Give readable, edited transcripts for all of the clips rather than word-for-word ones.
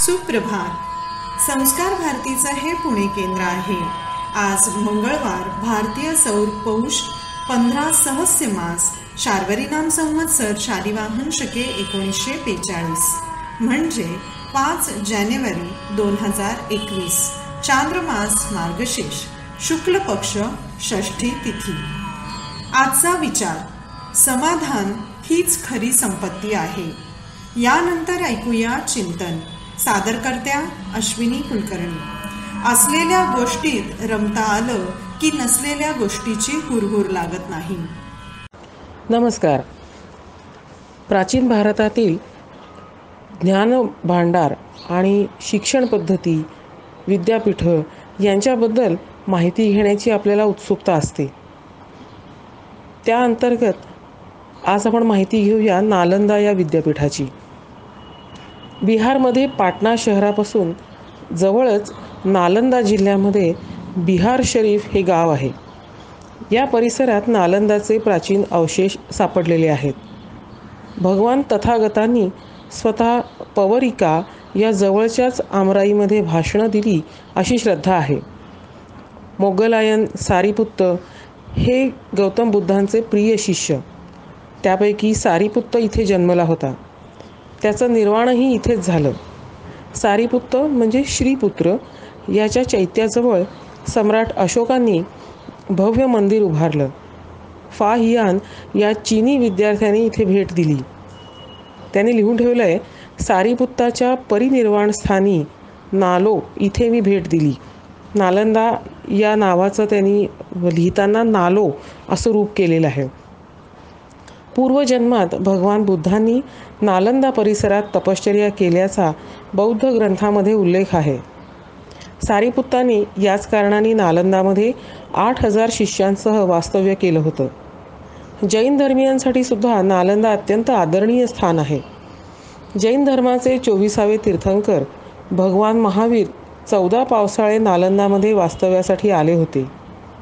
सुप्रभात. संस्कार भारतीचं हे पुणे केंद्र आहे. आज मंगळवार, भारतीय सौर पौष 15 सहस्य मास, शार्वरी नाम संवत्सर शालिवाहन शके 1942 म्हणजे 5 जानेवारी 2021. चांद्रमास मार्गशीर्ष, शुक्ल पक्ष, षष्ठी तिथी. आजचा विचार: समाधान हीच खरी संपत्ती आहे. यानंतर ऐकूया चिंतन. सादरकर्त्या अश्विनी कुलकर्णी. असलेल्या गोष्टीत रमता आलं की नसलेल्या गोष्टीची हुरहुर लागत नाही. नमस्कार. प्राचीन भारतातील ज्ञान भांडार आणि शिक्षण पद्धती, विद्यापीठ यांच्याबद्दल माहिती घेण्याची आपल्याला उत्सुकता असते. त्या अंतर्गत आज आपण माहिती घेऊया नालंदा या विद्यापीठाची. बिहारमध्ये पाटणा शहरापासून जवळच नालंदा जिल्ह्यामध्ये बिहार शरीफ हे गाव आहे. या परिसरात नालंदाचे प्राचीन अवशेष सापडलेले आहेत. भगवान तथागतांनी स्वतः पवरिका या जवळच्याच आमराईमध्ये भाषणं दिली अशी श्रद्धा आहे. मोगलायन सारीपुत्त हे गौतम बुद्धांचे प्रिय शिष्य. त्यापैकी सारीपुत्त इथे जन्मला होता. त्याचं निर्वाणही इथेच झालं. सारीपुत्त म्हणजे श्रीपुत्र. याच्या चैत्याजवळ सम्राट अशोकांनी भव्य मंदिर उभारलं. फा हियान या चीनी विद्यार्थ्यांनी इथे भेट दिली. त्याने लिहून ठेवलं आहे, सारीपुत्ताच्या परिनिर्वाण स्थानी नालो इथे मी भेट दिली. नालंदा या नावाचं त्यांनी लिहिताना नालो असं रूप केलेलं आहे. पूर्वजन्मात भगवान बुद्धांनी नालंदा परिसरात तपश्चर्या केल्याचा बौद्ध ग्रंथामध्ये उल्लेख आहे. सारीपुत्तांनी याच कारणाने नालंदामध्ये 8,000 शिष्यांसह वास्तव्य केलं होतं. जैन धर्मियांसाठी सुद्धा नालंदा अत्यंत आदरणीय स्थान आहे. जैन धर्माचे 24वे तीर्थंकर भगवान महावीर 14 पावसाळे नालंदामध्ये वास्तव्यासाठी आले होते.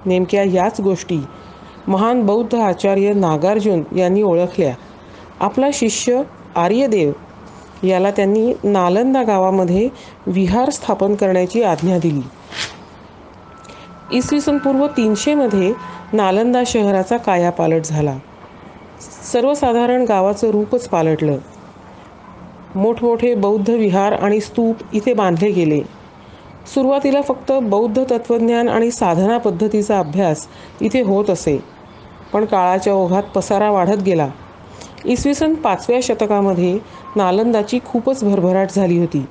नेमक्या याच गोष्टी महान बौद्ध आचार्य नागार्जुन यांनी ओळखल्या. आपला शिष्य आर्यदेव याला त्यांनी नालंदा गावामध्ये विहार स्थापन करण्याची आज्ञा दिली. इसवी पूर्व 300 मध्ये नालंदा शहराचा कायापालट झाला. सर्वसाधारण गावाचं रूपच पालटलं. मोठमोठे बौद्ध विहार आणि स्तूप इथे बांधले गेले. सुरुवातीला फक्त बौद्ध तत्त्वज्ञान आणि साधना पद्धतीचा अभ्यास इथे होत असे. पण काळाच्या ओघात पसारा वाढत गेला. इसवी सन 5व्या शतकामध्ये नालंदाची खूपच भरभराट झाली होती.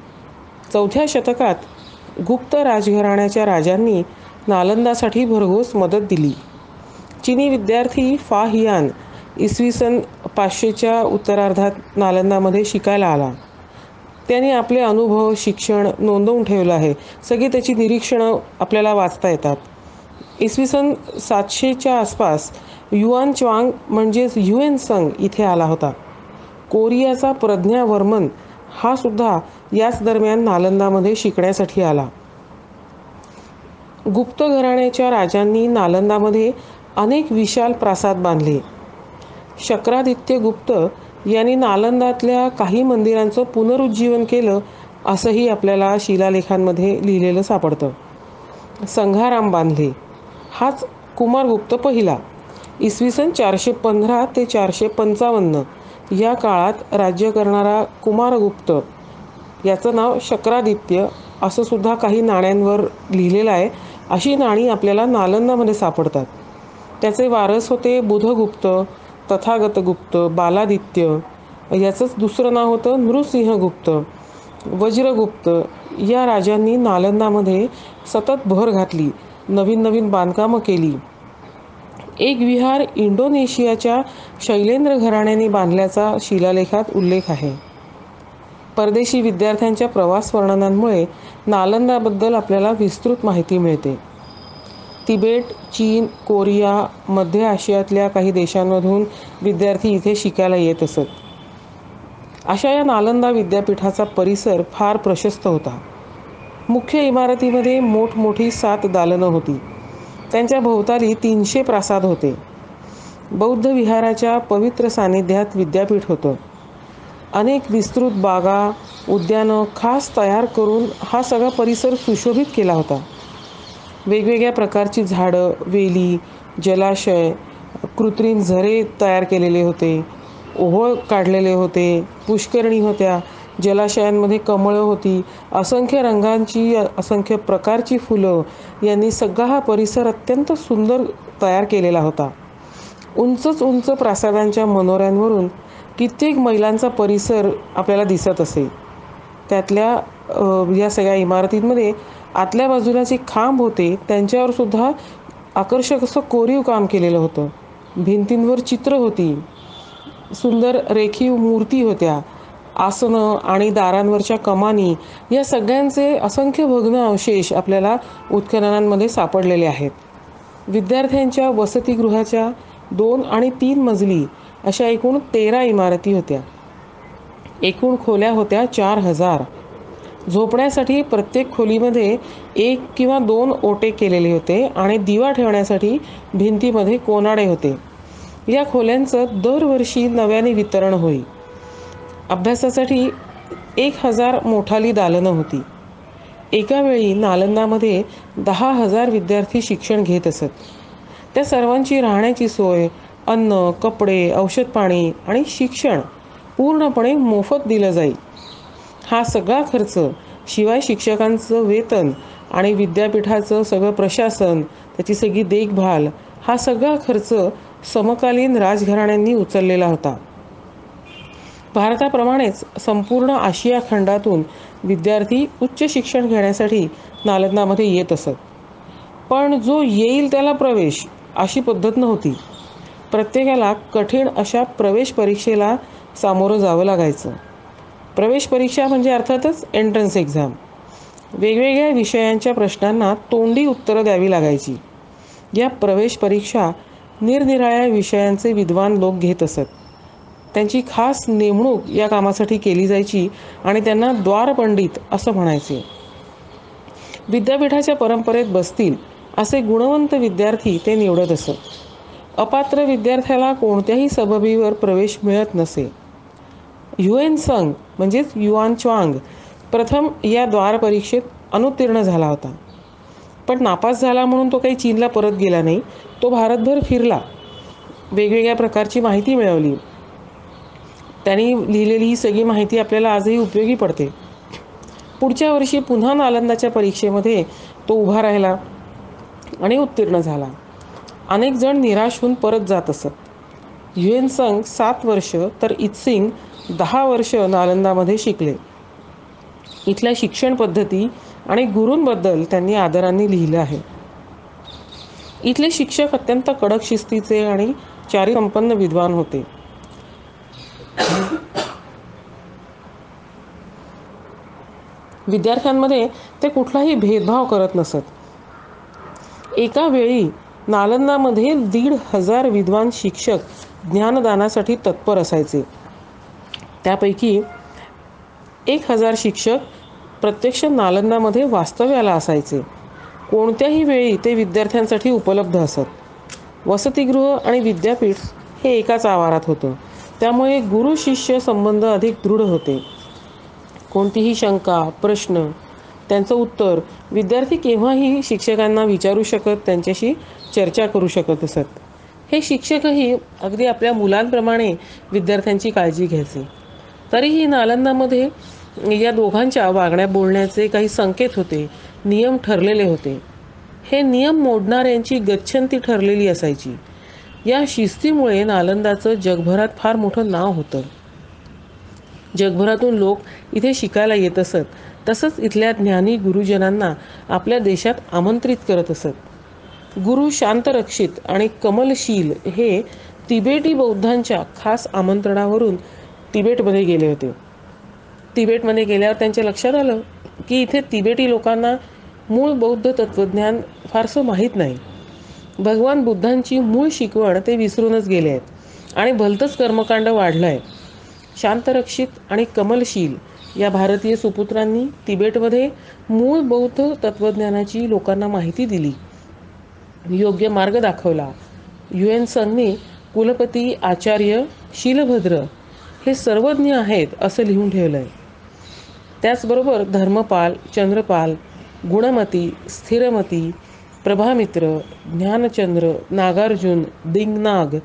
4थ्या शतकात गुप्त राजघराण्याच्या राजांनी नालंदासाठी भरघोस मदत दिली. चीनी विद्यार्थी फा हियान इसवी सन 500च्या उत्तरार्धात नालंदामध्ये शिकायला आला. त्याने आपले अनुभव, शिक्षण नोंदवून ठेवलं आहे. सगळी त्याची निरीक्षणं आपल्याला वाचता येतात. इसवी सन 700च्या आसपास युआन च्वांग म्हणजेच युएन संग इथे आला होता. कोरियाचा प्रज्ञावर्मन हा सुद्धा याच दरम्यान नालंदामध्ये शिकण्यासाठी आला. गुप्त घराण्याच्या राजांनी नालंदामध्ये अनेक विशाल प्रासाद बांधले. शक्रादित्य गुप्त यांनी नालंदातल्या काही मंदिरांचं पुनरुज्जीवन केलं असंही आपल्याला शिलालेखांमध्ये लिहिलेलं सापडतं. संघाराम बांधले. हाच कुमारगुप्त पहिला. इसवी सन 415 ते 455 या काळात राज्य करणारा कुमारगुप्त याचं नाव शक्रादित्य असं सुद्धा काही नाण्यांवर लिहिलेलं आहे. अशी नाणी आपल्याला नालंदामध्ये सापडतात. त्याचे वारस होते बुधगुप्त, तथागतगुप्त, बालादित्य. याचंच दुसरं नाव होतं नृसिंहगुप्त. वज्रगुप्त या राजांनी नालंदामध्ये सतत भर घातली. नवीन नवीन बांधकामं केली. एक विहार इंडोनेशियाच्या शैलेंद्र घराण्याने बांधल्याचा शिलालेखात उल्लेख आहे. परदेशी विद्यार्थ्यांच्या प्रवास वर्णनांमुळे नालंदाबद्दल आपल्याला विस्तृत माहिती मिळते. तिबेट, चीन, कोरिया, मध्य आशियातल्या काही देशांमधून विद्यार्थी इथे शिकायला येत असत. अशा या नालंदा विद्यापीठाचा परिसर फार प्रशस्त होता. मुख्य इमारतीमध्ये मोठमोठी 7 दालनं होती. त्यांच्या भोवताली 300 प्रासाद होते. बौद्ध विहाराच्या पवित्र सानिध्यात विद्यापीठ होतं. अनेक विस्तृत बागा, उद्यानं खास तयार करून हा सगळा परिसर सुशोभित केला होता. वेगवेगळ्या प्रकारची झाडं, वेली, जलाशय, कृत्रिम झरे तयार केलेले होते, ओहोळ काढलेले होते, पुष्करणी होत्या, जलाशयांमध्ये कमळं होती, असंख्य रंगांची, असंख्य प्रकारची फुलं यांनी सगळा हा परिसर अत्यंत सुंदर तयार केलेला होता. उंच उंच प्रासादांच्या मनोऱ्यांवरून कित्येक मैलांचा परिसर आपल्याला दिसत असे. त्यातल्या या सगळ्या इमारतींमध्ये आतल्या बाजूला जे खांब होते त्यांच्यावर सुद्धा आकर्षक असं कोरीव काम केलेलं होतं. भिंतींवर चित्र होती, सुंदर रेखीव मूर्ती होत्या, आसनं आणि दारांवरच्या कमानी या सगळ्यांचे असंख्य भग्न अवशेष आपल्याला उत्खननांमध्ये सापडलेले आहेत. विद्यार्थ्यांच्या वसतिगृहाच्या 2 आणि 3 मजली अशा एकूण 13 इमारती होत्या. एकूण खोल्या होत्या 4000. झोपण्यासाठी प्रत्येक खोलीमध्ये 1 किंवा 2 ओटे केलेले होते आणि दिवा ठेवण्यासाठी भिंतीमध्ये कोनाडे होते. या खोल्यांचं दरवर्षी नव्याने वितरण होई. अभ्यासासाठी 1000 मोठाली दालनं होती. एका वेळी नालंदामध्ये 10,000 विद्यार्थी शिक्षण घेत असत. त्या सर्वांची राहण्याची सोय, अन्न, कपडे, औषध पाणी आणि शिक्षण पूर्णपणे मोफत दिलं जाई. हा सगळा खर्च, शिवाय शिक्षकांचं वेतन आणि विद्यापीठाचं सगळं प्रशासन, त्याची सगळी देखभाल, हा सगळा खर्च समकालीन राजघराण्यांनी उचललेला होता. भारताप्रमाणेच संपूर्ण आशिया खंडातून विद्यार्थी उच्च शिक्षण घेण्यासाठी नालंदामध्ये येत असत. पण जो येईल त्याला प्रवेश अशी पद्धत नव्हती. प्रत्येकाला कठीण अशा प्रवेश परीक्षेला सामोरं जावं लागायचं. प्रवेश परीक्षा म्हणजे अर्थातच एंट्रन्स एक्झाम. वेगवेगळ्या विषयांच्या प्रश्नांना तोंडी उत्तरं द्यावी लागायची. या प्रवेश परीक्षा निरनिराळ्या विषयांचे विद्वान लोक घेत असत. त्यांची खास नेमणूक या कामासाठी केली जायची आणि त्यांना द्वारपंडित असं म्हणायचे. विद्यापीठाच्या परंपरेत बसतील असे गुणवंत विद्यार्थी ते निवडत असत. अपात्र विद्यार्थ्याला कोणत्याही सबबीवर प्रवेश मिळत नसे. ह्युएन संग म्हणजेच युआन च्वांग प्रथम या द्वार परीक्षेत अनुत्तीर्ण झाला होता. पण नापास झाला म्हणून तो काही चीनला परत गेला नाही. तो भारतभर फिरला, वेगवेगळ्या प्रकारची माहिती मिळवली. त्यांनी लिहिलेली ही सगळी माहिती आपल्याला आजही उपयोगी पडते. पुढच्या वर्षी पुन्हा नालंदाच्या परीक्षेमध्ये तो उभा राहिला आणि उत्तीर्ण झाला. अनेक जण निराश होऊन परत जात असत. ह्युएन संग 7 वर्ष तर इत्सिंग 10 वर्ष नालंदामध्ये शिकले. इथल्या शिक्षण पद्धती आणि गुरूंबद्दल त्यांनी आदराने लिहिलं आहे. इथले शिक्षक अत्यंत कडक शिस्तीचे आणि चारित्र्यसंपन्न विद्वान होते. विद्यार्थ्यांमध्ये ते कुठलाही भेदभाव करत नसत. एका वेळी नालंदामध्ये 1,500 विद्वान शिक्षक ज्ञानदानासाठी तत्पर असायचे. त्यापैकी 1000 शिक्षक प्रत्यक्ष नालंदामध्ये वास्तव्याला असायचे. कोणत्याही वेळी ते विद्यार्थ्यांसाठी उपलब्ध असत. वसतिगृह आणि विद्यापीठ हे एकाच आवारात होतं. त्यामुळे गुरु शिष्य संबंध अधिक दृढ होते. कोणतीही शंका, प्रश्न, त्यांचं उत्तर विद्यार्थी केव्हाही शिक्षकांना विचारू शकत, त्यांच्याशी चर्चा करू शकत असत. हे शिक्षकही अगदी आपल्या मुलांप्रमाणे विद्यार्थ्यांची काळजी घ्यायचे. तरीही नालंदामध्ये या दोघांच्या वागण्या बोलण्याचे काही संकेत होते, नियम ठरलेले होते. हे नियम मोडणाऱ्यांची गच्छंती ठरलेली असायची. या शिस्तीमुळे नालंदाचं जगभरात फार मोठं नाव होतं. जगभरातून लोक इथे शिकायला येत असत. तसंच इथल्या ज्ञानी गुरुजनांना आपल्या देशात आमंत्रित करत असत. गुरु शांतरक्षित आणि कमलशील हे तिबेटी बौद्धांच्या खास आमंत्रणावरून तिबेटमध्ये गेले होते. तिबेटमध्ये गेल्यावर त्यांच्या लक्षात आलं की इथे तिबेटी लोकांना मूळ बौद्ध तत्त्वज्ञान फारसं माहीत नाही. भगवान बुद्धांची मूळ शिकवण ते विसरूनच गेले आहेत आणि भलतंच कर्मकांड वाढलं आहे. शांतरक्षित आणि कमलशील या भारतीय सुपुत्रांनी तिबेटमध्ये मूळ बौद्ध तत्त्वज्ञानाची लोकांना माहिती दिली, योग्य मार्ग दाखवला. ह्युएन संगने कुलपती आचार्य शीलभद्र हे सर्वज्ञ आहेत असं लिहून ठेवलं आहे. त्याचबरोबर धर्मपाल, चंद्रपाल, गुणमती, स्थिरमती, प्रभामित्र, ज्ञानचंद्र, नागार्जुन, दिंगनाग,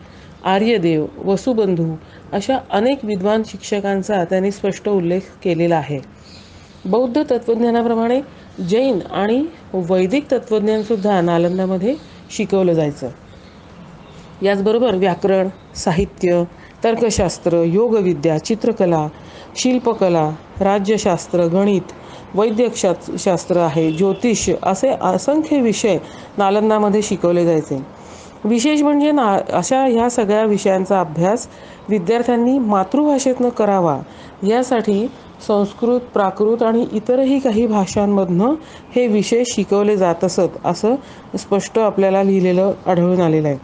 आर्यदेव, वसुबंधू अशा अनेक विद्वान शिक्षकांचा त्यांनी स्पष्ट उल्लेख केलेला आहे. बौद्ध तत्त्वज्ञानाप्रमाणे जैन आणि वैदिक तत्त्वज्ञानसुद्धा नालंदामध्ये शिकवलं जायचं. याचबरोबर व्याकरण, साहित्य, तर्कशास्त्र, योगविद्या, चित्रकला, शिल्पकला, राज्यशास्त्र, गणित, वैद्यकशास्त्र आहे, ज्योतिष असे असंख्य विषय नालंदामध्ये शिकवले जायचे. विशेष म्हणजे अशा ह्या सगळ्या विषयांचा अभ्यास विद्यार्थ्यांनी मातृभाषेतनं करावा यासाठी संस्कृत, प्राकृत आणि इतरही काही भाषांमधनं हे विषय शिकवले जात असत असं स्पष्ट आपल्याला लिहिलेलं आढळून आलेलं आहे.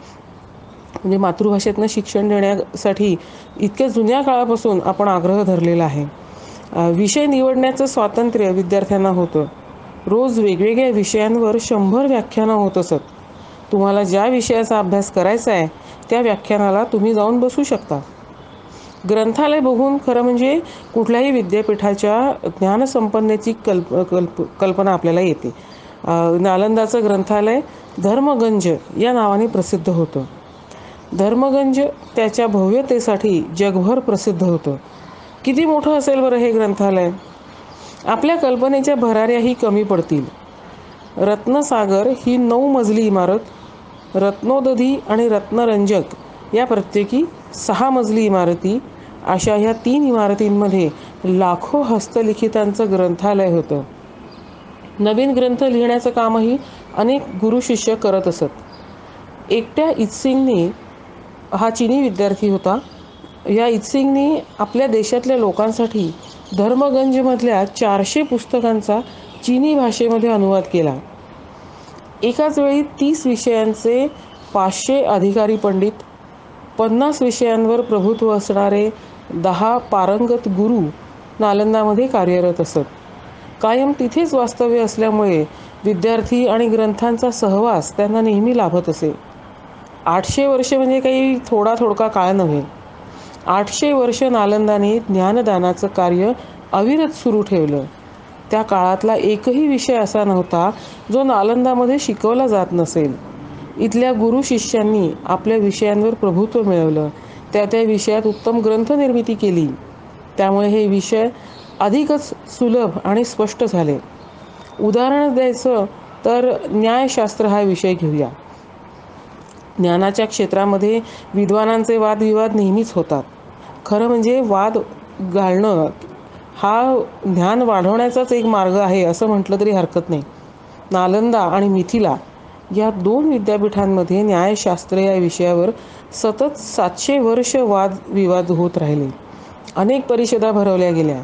म्हणजे मातृभाषेतनं शिक्षण देण्यासाठी इतक्या जुन्या काळापासून आपण आग्रह धरलेला आहे. विषय निवडण्याचं स्वातंत्र्य विद्यार्थ्यांना होतं. रोज वेगवेगळ्या विषयांवर 100 व्याख्यानं होत असत. तुम्हाला ज्या विषयाचा अभ्यास करायचा आहे त्या व्याख्यानाला तुम्ही जाऊन बसू शकता. ग्रंथालय बघून खरं म्हणजे कुठल्याही विद्यापीठाच्या ज्ञानसंपन्नेची कल्पना आपल्याला येते. नालंदाचं ग्रंथालय धर्मगंज या नावाने प्रसिद्ध होतं. धर्मगंज त्याच्या भव्यतेसाठी जगभर प्रसिद्ध होतं. किती मोठं असेल बरं हे ग्रंथालय. आपल्या कल्पनेच्या भराऱ्याही कमी पडतील. रत्नसागर ही 9 मजली इमारत, रत्नोदधी आणि रत्नरंजक या प्रत्येकी 6 मजली इमारती अशा ह्या 3 इमारतींमध्ये लाखो हस्तलिखितांचं ग्रंथालय होतं. नवीन ग्रंथ लिहिण्याचं कामही अनेक गुरुशिष्य करत असत. एकट्या इत्सिंगनी, हा चिनी विद्यार्थी होता, या इत्सिंगनी आपल्या देशातल्या लोकांसाठी धर्मगंजमधल्या 400 पुस्तकांचा चीनी भाषेमध्ये अनुवाद केला. एकाच वेळी 30 विषयांचे 500 अधिकारी पंडित, 50 विषयांवर प्रभुत्व असणारे 10 पारंगत गुरु नालंदामध्ये कार्यरत असत. कायम तिथेच वास्तव्य असल्यामुळे विद्यार्थी आणि ग्रंथांचा सहवास त्यांना नेहमी लाभत असे. 800 वर्षे म्हणजे काही थोडका काळ नव्हे. 800 वर्ष नालंदाने ज्ञानदानाचं कार्य अविरत सुरू ठेवलं. त्या काळातला एकही विषय असा नव्हता जो नालंदामध्ये शिकवला जात नसेल. इथल्या गुरु शिष्यांनी आपल्या विषयांवर प्रभुत्व मिळवलं. त्या विषयात उत्तम ग्रंथनिर्मिती केली. त्यामुळे हे विषय अधिकच सुलभ आणि स्पष्ट झाले. उदाहरण द्यायचं तर न्यायशास्त्र हा विषय घेऊया. ज्ञानाच्या क्षेत्रामध्ये विद्वानांचे वादविवाद नेहमीच होतात. खरं म्हणजे वाद घालणं हा ज्ञान वाढवण्याचाच एक मार्ग आहे असं म्हटलं तरी हरकत नाही. नालंदा आणि मिथिला या 2 विद्यापीठांमध्ये न्यायशास्त्र या विषयावर सतत 700 वर्ष वादविवाद होत राहिले. अनेक परिषदा भरवल्या गेल्या.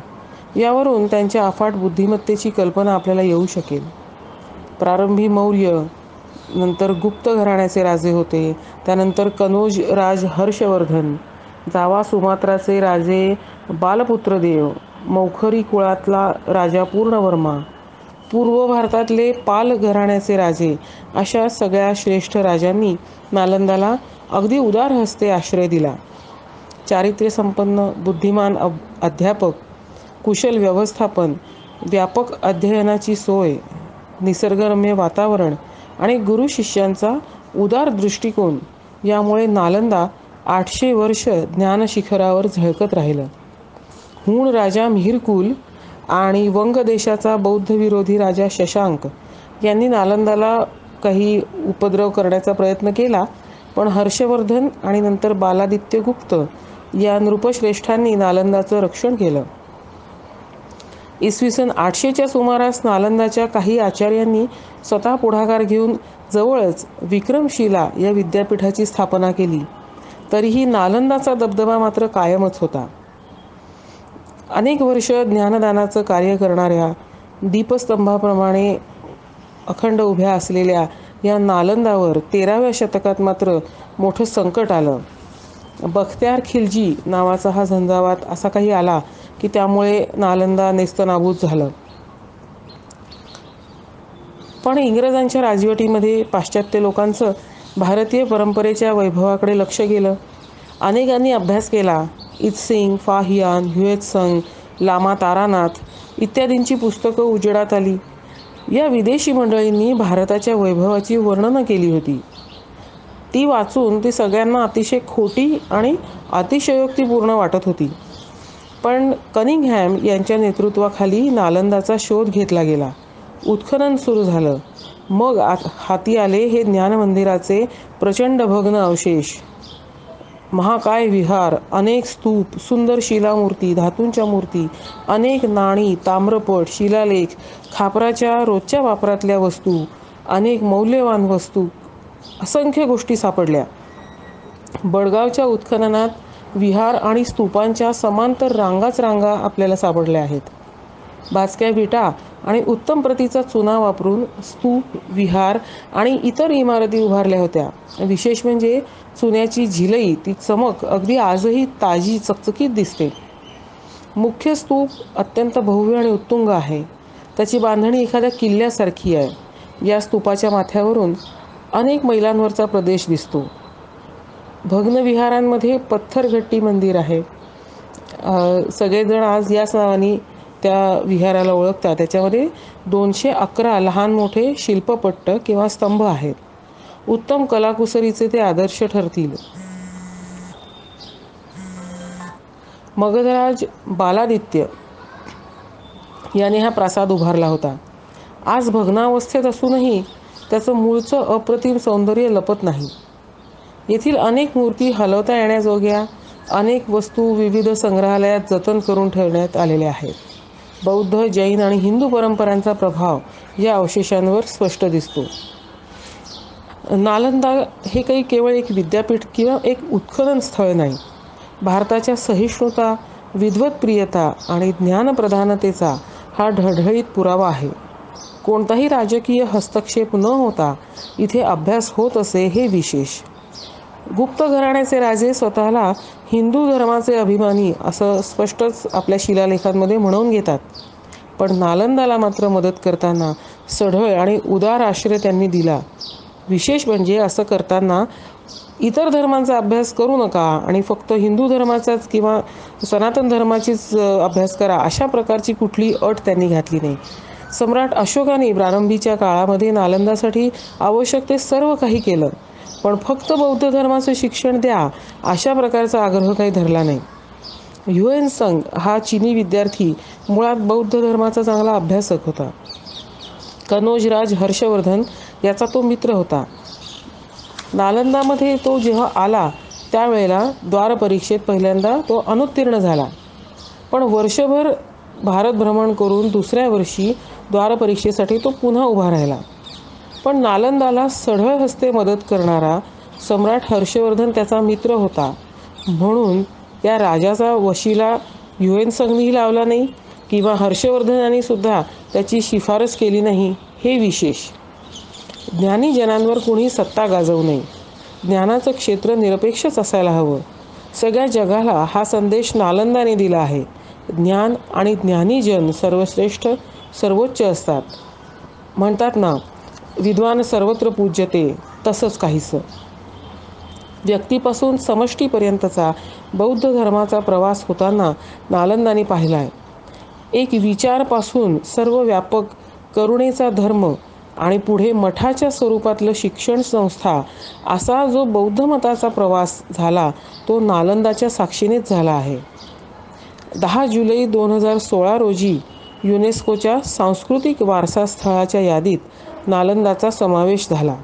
यावरून त्यांच्या अफाट बुद्धिमत्तेची कल्पना आपल्याला येऊ शकेल. प्रारंभी मौर्य, नंतर गुप्त घराण्याचे राजे होते. त्यानंतर कनौज राज हर्षवर्धन, जावा सुमात्राचे राजे बालपुत्रदेव, मौखरी कुळातला राजा पूर्णवर्मा, पूर्व भारतातले पाल घराण्याचे राजे अशा सगळ्या श्रेष्ठ राजांनी नालंदाला अगदी उदार हस्ते आश्रय दिला. चारित्र्यसंपन्न, बुद्धिमान अध्यापक, कुशल व्यवस्थापन, व्यापक अध्ययनाची सोय, निसर्गरम्य वातावरण आणि गुरु शिष्यांचा उदार दृष्टिकोन यामुळे नालंदा 800 वर्ष ज्ञानशिखरावर झळकत राहिलं. हूण राजा मिहिरकुल आणि वंग देशाचा बौद्धविरोधी राजा शशांक यांनी नालंदाला काही उपद्रव करण्याचा प्रयत्न केला, पण हर्षवर्धन आणि नंतर बालादित्य गुप्त या नृपश्रेष्ठांनी नालंदाचं रक्षण केलं. इसवी सन 800च्या सुमारास नालंदाच्या काही आचार्यांनी स्वतः पुढाकार घेऊन जवळच विक्रमशिला या विद्यापीठाची स्थापना केली. तरीही नालंदाचा दबदबा मात्र कायमच होता. अनेक वर्ष ज्ञानदानाचं कार्य करणाऱ्या दीपस्तंभाप्रमाणे अखंड उभ्या असलेल्या या नालंदावर 13व्या शतकात मात्र मोठं संकट आलं. बख्त्यार खिलजी नावाचा हा झंझावात असा काही आला की त्यामुळे नालंदा नेस्तनाबूत झालं. पण इंग्रजांच्या राजवटीमध्ये पाश्चात्य लोकांचं भारतीय परंपरेच्या वैभवाकडे लक्ष गेलं. अनेकांनी अभ्यास केला, इत्सिंग, फाहियान, ह्युएत्संग, लामा तारानाथ इत्यादींची पुस्तकं उजेडात आली. या विदेशी मंडळींनी भारताच्या वैभवाची वर्णनं केली होती. ती वाचून ती सगळ्यांना अतिशय खोटी आणि अतिशयोक्तीपूर्ण वाटत होती. पण कनिंगहॅम यांच्या नेतृत्वाखाली नालंदाचा शोध घेतला गेला. उत्खनन सुरू झालं. मग हाती आले हे ज्ञानमंदिराचे प्रचंड भग्न अवशेष. महाकाय विहार, अनेक स्तूप, सुंदर शिलामूर्ती, धातूंच्या मूर्ती, अनेक नाणी, ताम्रपट, शिलालेख, खापराच्या रोजच्या वापरातल्या वस्तू, अनेक मौल्यवान वस्तू, असंख्य गोष्टी सापडल्या. बडगावच्या उत्खननात विहार आणि स्तूपांच्या समांतर रांगाच रांगा आपल्याला सापडल्या आहेत. बाचक्या विटा आणि उत्तम प्रतीचा चुना वापरून स्तूप, विहार आणि इतर इमारती उभारल्या होत्या. विशेष म्हणजे चुन्याची झिलई, ती चमक अगदी आजही ताजी चकचकीत दिसते. मुख्य स्तूप अत्यंत भव्य आणि उत्तुंग आहे. त्याची बांधणी एखाद्या किल्ल्यासारखी आहे. या स्तूपाच्या माथ्यावरून अनेक मैलांवरचा प्रदेश दिसतो. भग्न विहारांमध्ये पत्थरघट्टी मंदिर आहे. सगळेजण आज याच नावाने त्या विहाराला ओळखतात. त्याच्यामध्ये 211 लहान मोठे शिल्पपट्ट किंवा स्तंभ आहेत. उत्तम कलाकुसरीचे ते आदर्श ठरतील. मगधराज बालादित्य याने हा प्रासाद उभारला होता. आज भग्नावस्थेत असूनही त्याचं मूळचं अप्रतिम सौंदर्य लपत नाही. येथील अनेक मूर्ती हलवता येण्याजोग्या, अनेक वस्तू विविध संग्रहालयात जतन करून ठेवण्यात आलेल्या आहेत. बौद्ध, जैन आणि हिंदू परंपरांचा प्रभाव या अवशेषांवर स्पष्ट दिसतो. नालंदा हे काही केवळ एक विद्यापीठ किंवा एक उत्खनन स्थळ नाही. भारताच्या सहिष्णुता, विद्वत्प्रियता आणि ज्ञानप्रधानतेचा हा ढळढळीत पुरावा आहे. कोणताही राजकीय हस्तक्षेप न होता इथे अभ्यास होत असे हे विशेष. गुप्त घराण्याचे राजे स्वतःला हिंदू धर्माचे अभिमानी असं स्पष्टच आपल्या शिलालेखांमध्ये म्हणून घेतात. पण नालंदाला मात्र मदत करताना सढळ आणि उदार आश्रय त्यांनी दिला. विशेष म्हणजे असं करताना इतर धर्मांचा अभ्यास करू नका आणि फक्त हिंदू धर्माचाच किंवा सनातन धर्माचीच अभ्यास करा अशा प्रकारची कुठली अट त्यांनी घातली नाही. सम्राट अशोकाने प्रारंभीच्या काळामध्ये नालंदासाठी आवश्यक ते सर्व काही केलं, पण फक्त बौद्ध धर्माचं शिक्षण द्या अशा प्रकारचा आग्रह काही धरला नाही. ह्युएन्संग हा चीनी विद्यार्थी मुळात बौद्ध धर्माचा चांगला अभ्यासक होता. कनौजराज हर्षवर्धन याचा तो मित्र होता. नालंदामध्ये तो जेव्हा आला त्यावेळेला द्वारपरीक्षेत पहिल्यांदा तो अनुत्तीर्ण झाला. पण वर्षभर भारत भ्रमण करून दुसऱ्या वर्षी द्वारपरीक्षेसाठी तो पुन्हा उभा राहिला. पण नालंदाला सढळ हस्ते मदत करणारा सम्राट हर्षवर्धन त्याचा मित्र होता, म्हणून त्या राजाचा वशिला ह्युएन्संगनेही लावला नाही किंवा हर्षवर्धनाने सुद्धा त्याची शिफारस केली नाही हे विशेष. ज्ञानी जनांवर कोणी सत्ता गाजवू नये. ज्ञानाचं क्षेत्र निरपेक्षच असायला हवं. सगळ्या जगाला हा संदेश नालंदाने दिला आहे. ज्ञान आणि ज्ञानीजन सर्वश्रेष्ठ, सर्वोच्च असतात. म्हणतात ना, विद्वान सर्वत्र पूज्यते, तसंच काहीसं. व्यक्तीपासून समष्टीपर्यंतचा बौद्ध धर्माचा प्रवास होताना नालंदाने पाहिला आहे. एक विचारपासून सर्वव्यापक करुणेचा धर्म आणि पुढे मठाच्या स्वरूपातलं शिक्षण संस्था असा जो बौद्ध मताचा प्रवास झाला तो नालंदाच्या साक्षीनेच झाला आहे. 10 जुलै 2016 रोजी युनेस्कोच्या सांस्कृतिक वारसा स्थळाच्या यादीत नालंदाचा समावेश झाला.